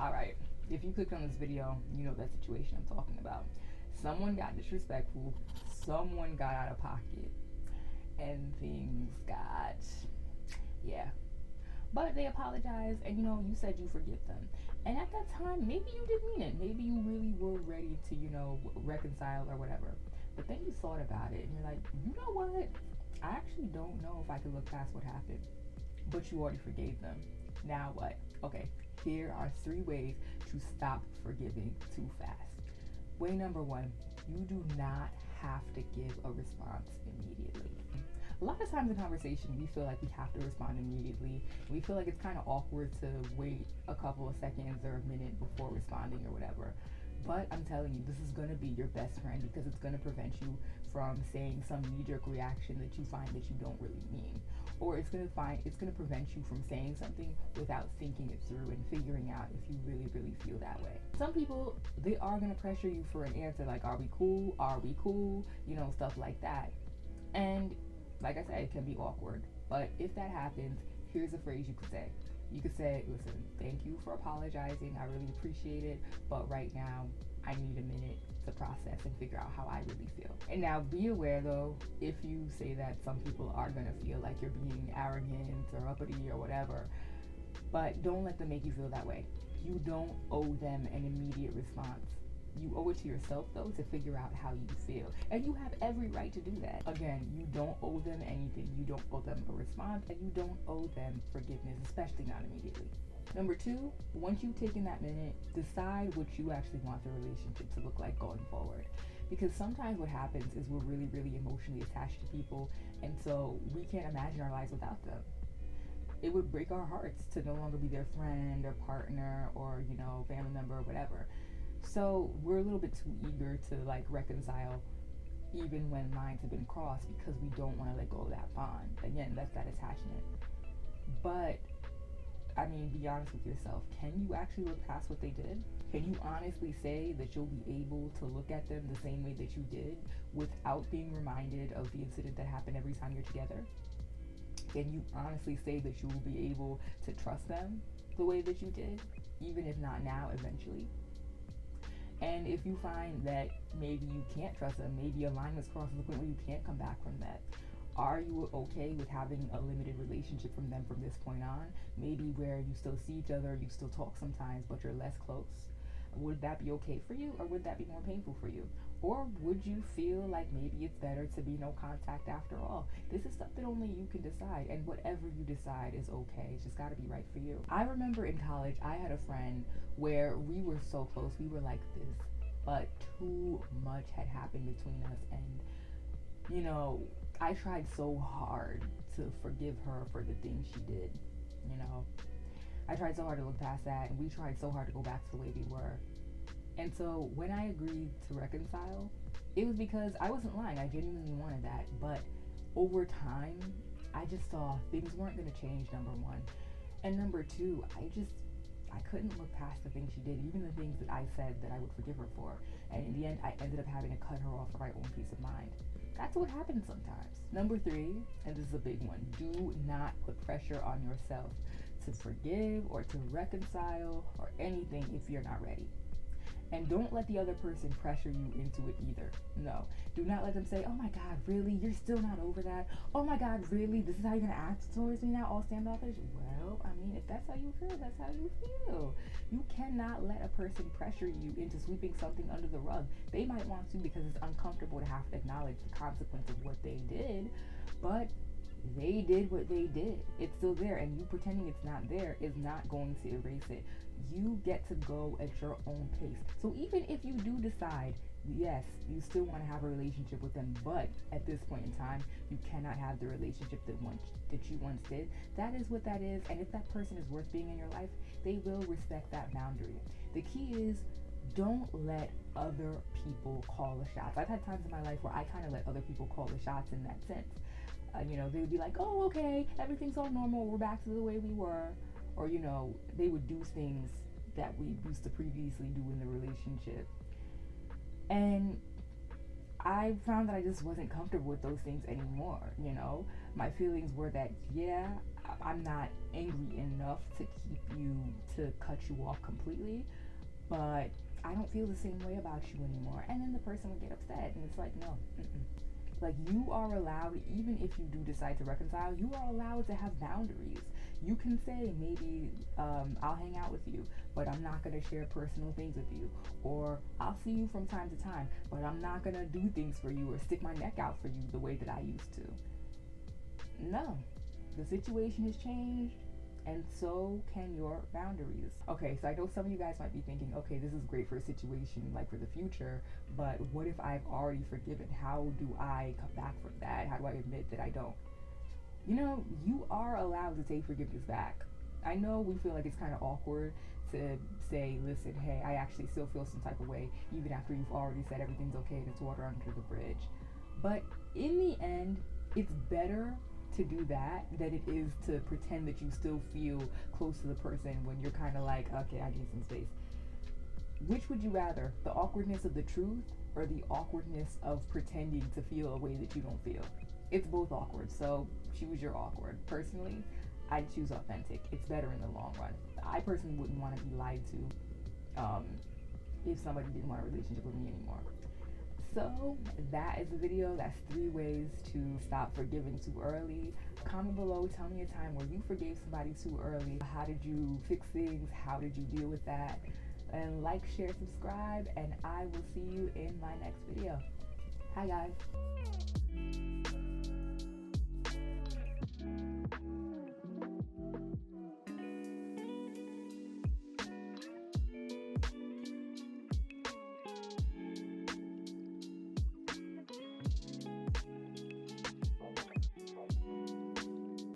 Alright, if you clicked on this video, you know that situation I'm talking about. Someone got disrespectful, someone got out of pocket, and things got, yeah. But they apologized, and you said you forgive them. And at that time, maybe you did mean it. Maybe you really were ready to, reconcile or whatever. But then you thought about it, and you're like, you know what? I actually don't know if I could look past what happened. But you already forgave them. Now what? Okay, here are 3 ways to stop forgiving too fast. Way number 1, you do not have to give a response immediately. A lot of times in conversation, we feel like we have to respond immediately. We feel like it's kind of awkward to wait a couple of seconds or a minute before responding or whatever. But I'm telling you, this is going to be your best friend because it's going to prevent you from saying some knee-jerk reaction that you find that you don't really mean. Or it's going to prevent you from saying something without thinking it through and figuring out if you really, really feel that way. Some people, they are going to pressure you for an answer like, are we cool? Are we cool? Stuff like that. And like I said, it can be awkward. But if that happens, here's a phrase you could say. You could say, listen, thank you for apologizing. I really appreciate it. But right now, I need a minute to process and figure out how I really feel. And now be aware though, if you say that, some people are going to feel like you're being arrogant or uppity or whatever. But don't let them make you feel that way. You don't owe them an immediate response. You owe it to yourself, though, to figure out how you feel. And you have every right to do that. Again, you don't owe them anything. You don't owe them a response, and you don't owe them forgiveness, especially not immediately. Number 2, once you've taken that minute, decide what you actually want the relationship to look like going forward. Because sometimes what happens is we're really, really emotionally attached to people, and so we can't imagine our lives without them. It would break our hearts to no longer be their friend or partner or, family member or whatever. So we're a little bit too eager to reconcile even when lines have been crossed because we don't want to let go of that bond. Again, that's that attachment. But be honest with yourself. Can you actually look past what they did? Can you honestly say that you'll be able to look at them the same way that you did without being reminded of the incident that happened every time you're together? Can you honestly say that you will be able to trust them the way that you did, even if not now, eventually? And if you find that maybe you can't trust them, maybe a line was crossed to the point where you can't come back from that, are you okay with having a limited relationship from them from this point on? Maybe where you still see each other, you still talk sometimes, but you're less close. Would that be okay for you, or would that be more painful for you? Or would you feel like maybe it's better to be no contact after all? This is something only you can decide, and whatever you decide is okay. It's just gotta be right for you. I remember in college, I had a friend where we were so close, we were like this, but too much had happened between us, and I tried so hard to forgive her for the things she did. I tried so hard to look past that, and we tried so hard to go back to the way we were. And so when I agreed to reconcile, it was because I wasn't lying. I genuinely wanted that. But over time, I just saw things weren't going to change, number 1. And number 2, I couldn't look past the things she did, even the things that I said that I would forgive her for. And in the end, I ended up having to cut her off for my own peace of mind. That's what happens sometimes. Number 3, and this is a big one, do not put pressure on yourself to forgive or to reconcile or anything if you're not ready. And don't let the other person pressure you into it either. No. Do not let them say, oh my God, really? You're still not over that? Oh my God, really? This is how you're going to act towards me now, all standoffish? Well, if that's how you feel, that's how you feel. You cannot let a person pressure you into sweeping something under the rug. They might want to because it's uncomfortable to have to acknowledge the consequence of what they did, but they did what they did. It's still there, and you pretending it's not there is not going to erase it. You get to go at your own pace. So even if you do decide, yes, you still want to have a relationship with them, but at this point in time, you cannot have the relationship that you once did. That is what that is, and if that person is worth being in your life, they will respect that boundary. The key is, don't let other people call the shots. I've had times in my life where I kind of let other people call the shots in that sense. They would be like, oh, okay, everything's all normal, we're back to the way we were. Or, they would do things that we used to previously do in the relationship. And I found that I just wasn't comfortable with those things anymore. My feelings were that, yeah, I'm not angry enough to cut you off completely, but I don't feel the same way about you anymore. And then the person would get upset, and it's like, no, mm-mm. Like, you are allowed, even if you do decide to reconcile, you are allowed to have boundaries. You can say, maybe I'll hang out with you, but I'm not going to share personal things with you. Or I'll see you from time to time, but I'm not going to do things for you or stick my neck out for you the way that I used to. No, the situation has changed, and so can your boundaries. Okay, so I know some of you guys might be thinking, okay, this is great for a situation like for the future, but what if I've already forgiven? How do I come back from that? How do I admit that I don't? You know, you are allowed to take forgiveness back. I know we feel like it's kind of awkward to say, listen, hey, I actually still feel some type of way, even after you've already said everything's okay and it's water under the bridge. But in the end, it's better to do that than it is to pretend that you still feel close to the person when you're kind of like, okay, I need some space. Which would you rather, the awkwardness of the truth or the awkwardness of pretending to feel a way that you don't feel? It's both awkward, so choose your awkward. Personally, I'd choose authentic. It's better in the long run. I personally wouldn't want to be lied to if somebody didn't want a relationship with me anymore. So that is the video. That's 3 ways to stop forgiving too early. Comment below, tell me a time where you forgave somebody too early. How did you fix things? How did you deal with that? And like, share, subscribe, and I will see you in my next video. Hi guys.